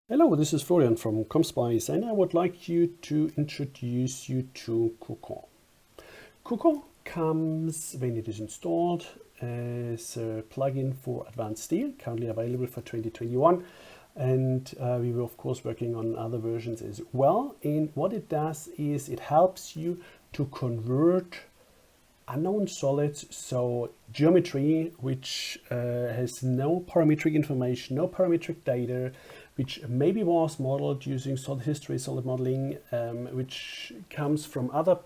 Hello, this is Florian from CumSpice, and I would like to introduce you to Coccon. Coccon comes when it is installed as a plugin for Advanced Steel, currently available for 2021, and we were of course working on other versions as well. And what it does is it helps you to convert unknown solids, so geometry which has no parametric information, no parametric data, which maybe was modeled using solid history, solid modeling, which comes from other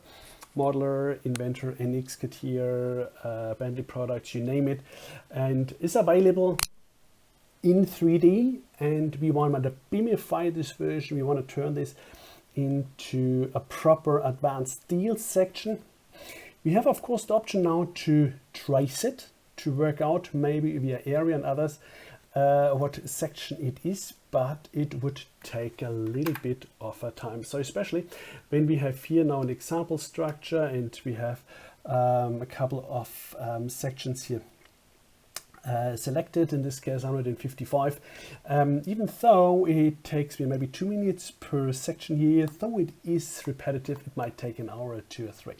modeler, Inventor, NX, Catia, Bentley products, you name it, and is available in 3D. And we want to BIMify this version. We want to turn this into a proper advanced steel section. We have, of course, the option now to trace it, to work out maybe via area and others what section it is, but it would take a little bit of a time. So especially when we have here now an example structure and we have a couple of sections here selected, in this case 155, even though it takes me maybe 2 minutes per section here, though it is repetitive, it might take an hour or 2 or 3.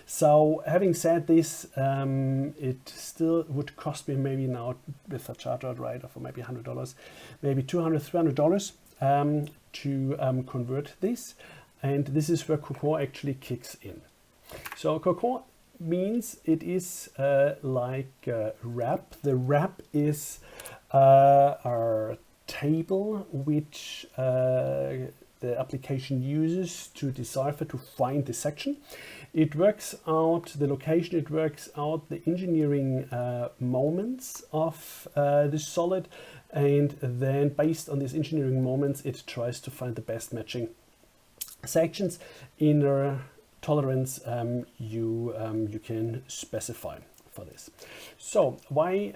So having said this, it still would cost me maybe now with a charge out rate of maybe $100, maybe $200, $300 to convert this. And this is where Coccon actually kicks in. So Coccon means it is like a wrap. The wrap is our table which the application uses to decipher, to find the section. It works out the location, it works out the engineering moments of the solid, and then based on these engineering moments it tries to find the best matching sections in a tolerance you can specify for this. So why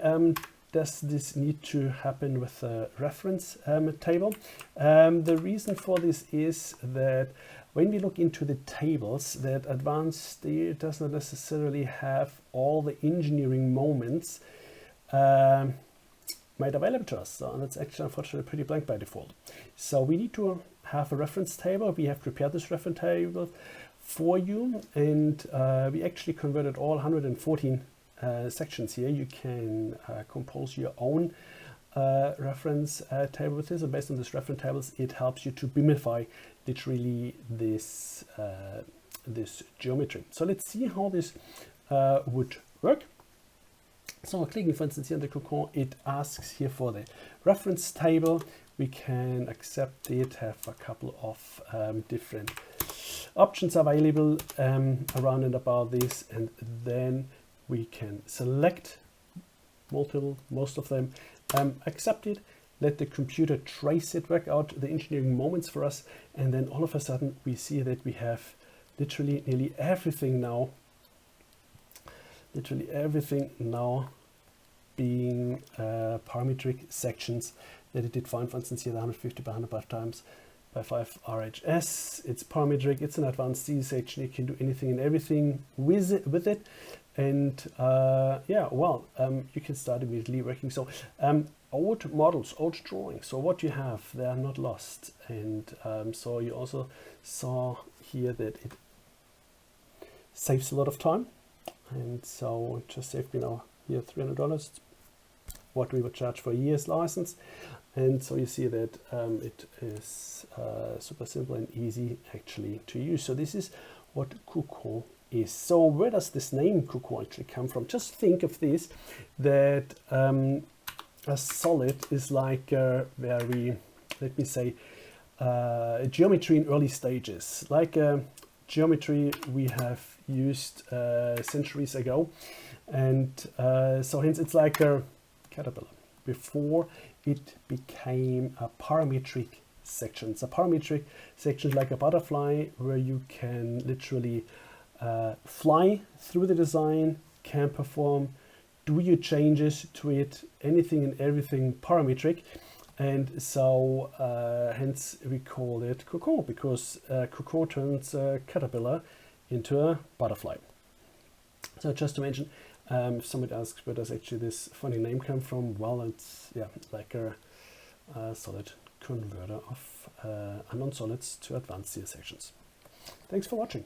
does this need to happen with a reference table? The reason for this is that when we look into the tables, that Advanced Steel does not necessarily have all the engineering moments made available to us. So that's actually unfortunately pretty blank by default. So we need to have a reference table. We have prepared this reference table for you, and we actually converted all 114 sections here. You can compose your own reference table with this, and based on this reference tables it helps you to BIMify literally this this geometry. So let's see how this would work. So clicking for instance here on the Coccon, it asks here for the reference table. We can accept it, have a couple of different options available around and about this, and then we can select most of them, accept it, let the computer trace it, work out the engineering moments for us, and then all of a sudden we see that we have literally nearly everything now being parametric sections that it did find. For instance here the 150 by 105 times by 5 RHS. It's parametric, it's an advanced steel section, you can do anything and everything with it. And yeah, well, you can start immediately working. So old models, old drawings, so what you have, they are not lost. And so you also saw here that it saves a lot of time, and so it just saved me now here $300, what we would charge for a year's license. And so you see that it is super simple and easy actually to use. So this is what Coccon is. So where does this name Coccon actually come from? Just think of this, that a solid is like a very, let me say, geometry in early stages, like a geometry we have used centuries ago. And so hence it's like a caterpillar before it became a parametric section. So parametric section like a butterfly, where you can literally fly through the design, can perform, do your changes to it, anything and everything parametric. And so hence we call it Coccon, because Coccon turns a caterpillar into a butterfly. So just to mention, if somebody asks where does actually this funny name come from, well, it's like a solid converter of unknown solids to advanced CS sections. Thanks for watching.